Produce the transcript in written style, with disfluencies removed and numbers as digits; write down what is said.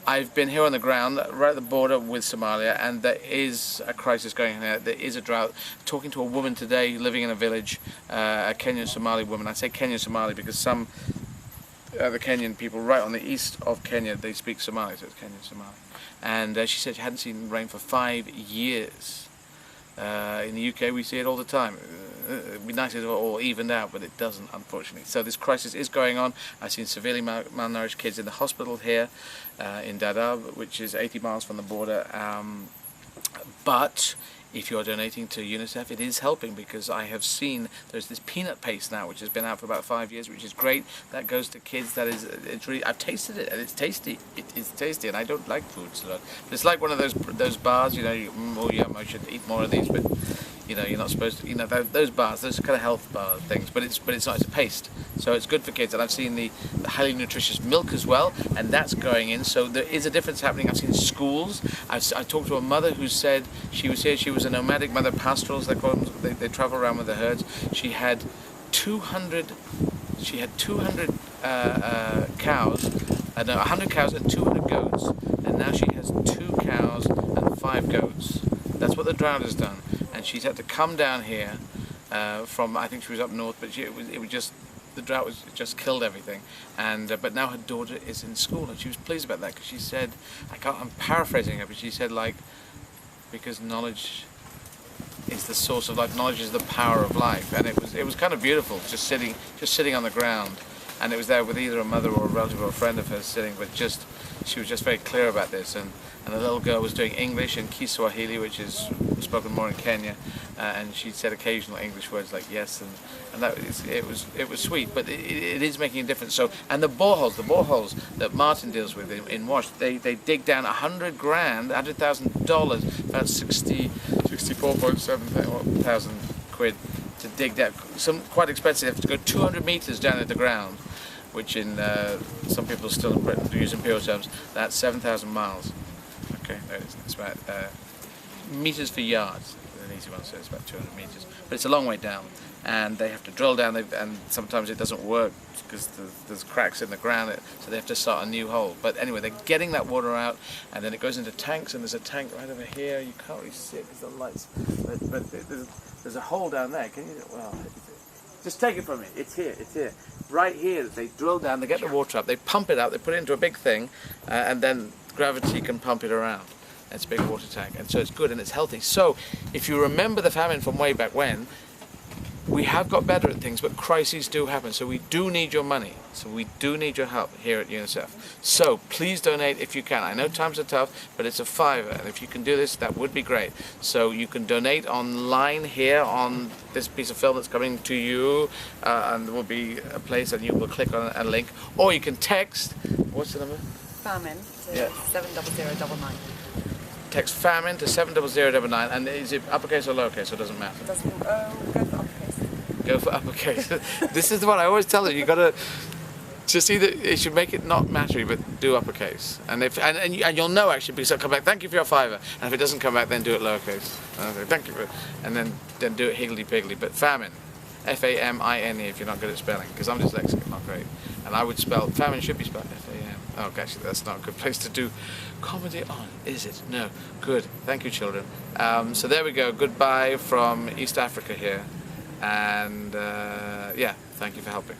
I've been here on the ground, right at the border with Somalia, and there is a crisis going on there. There is a drought. Talking to a woman today living in a village, a Kenyan Somali woman. I say Kenyan Somali because some the Kenyan people right on the east of Kenya, they speak Somali, so it's Kenyan Somali. And she said she hadn't seen rain for 5 years. In the UK we see it all the time. It'd be nice if it all evened out, but it doesn't, unfortunately. So this crisis is going on. I've seen severely malnourished kids in the hospital here in Dadaab, which is 80 miles from the border. But if you're donating to Unicef, it is helping, because I have seen there's this peanut paste now which has been out for about 5 years, which is great. That goes to kids. That is, it's really, I've tasted it and it's tasty. It is tasty, and I don't like foods a lot. But it's like one of those bars, you know, oh yeah, I should eat more of these, but you know, you're not supposed to, you know, those bars, those kind of health bar things, but it's not, it's a paste. So it's good for kids. And I've seen the highly nutritious milk as well, and that's going in. So there is a difference happening. I've seen schools. I talked to a mother who said she was here, she was a nomadic mother, pastorals, they call them, they travel around with the herds. She had 200 cows, no, 100 cows and 200 goats, and now she has 2 cows and 5 goats. That's what the drought has done. And she's had to come down here from, I think she was up north, but it was just, the drought was just killed everything. And but now her daughter is in school, and she was pleased about that, because she said, I'm paraphrasing her, but she said, like, because knowledge is the source of life, knowledge is the power of life. And it was kind of beautiful, just sitting on the ground, and it was there with either a mother or a relative or a friend of hers sitting, but just she was just very clear about this. And the little girl was doing English and Kiswahili, which is spoken more in Kenya, and she said occasional English words like yes, and that it was sweet, but it is making a difference. So, and the boreholes that Martin deals with in Wash, they dig down $100,000, about 64.7 thousand quid to dig that. Some quite expensive. They have to go 200 meters down at the ground, which in some people still in Britain, using pure terms, that's 7,000 miles. Okay, there it is. It's about meters for yards. An easy one, so it's about 200 meters. But it's a long way down, and they have to drill down, and sometimes it doesn't work because there's cracks in the ground, so they have to start a new hole. But anyway, they're getting that water out, and then it goes into tanks, and there's a tank right over here. You can't really see it because of the lights, but there's a hole down there. Can you? Well, just take it from me. It's here. It's here. Right here, they drill down, they get the water up, they pump it out, they put it into a big thing, and then gravity can pump it around. It's a big water tank, and so it's good and it's healthy. So if you remember the famine from way back when, we have got better at things, but crises do happen. So we do need your money. So we do need your help here at UNICEF. So please donate if you can. I know times are tough, but it's a $5, and if you can do this, that would be great. So you can donate online here on this piece of film that's coming to you, and there will be a place, and you will click on a link, or you can text. What's the number? Famine to 70099. Text famine to 70099, and is it uppercase or lowercase, or doesn't matter? It doesn't. Go for uppercase. Go for uppercase. This is the one I always tell you. You got to just either, it should make it not mattery, but do uppercase. And you'll know actually, because it'll come back. Thank you for your $5, and if it doesn't come back, then do it lowercase. Thank you for, and then do it higgledy piggledy. But famine, F-A-M-I-N-E, if you're not good at spelling, because I'm dyslexic, not great. And I would spell famine should be spelled F-A-M. Oh, actually, that's not a good place to do comedy on, is it? No. Good. Thank you, children. So there we go. Goodbye from East Africa here. And yeah, thank you for helping.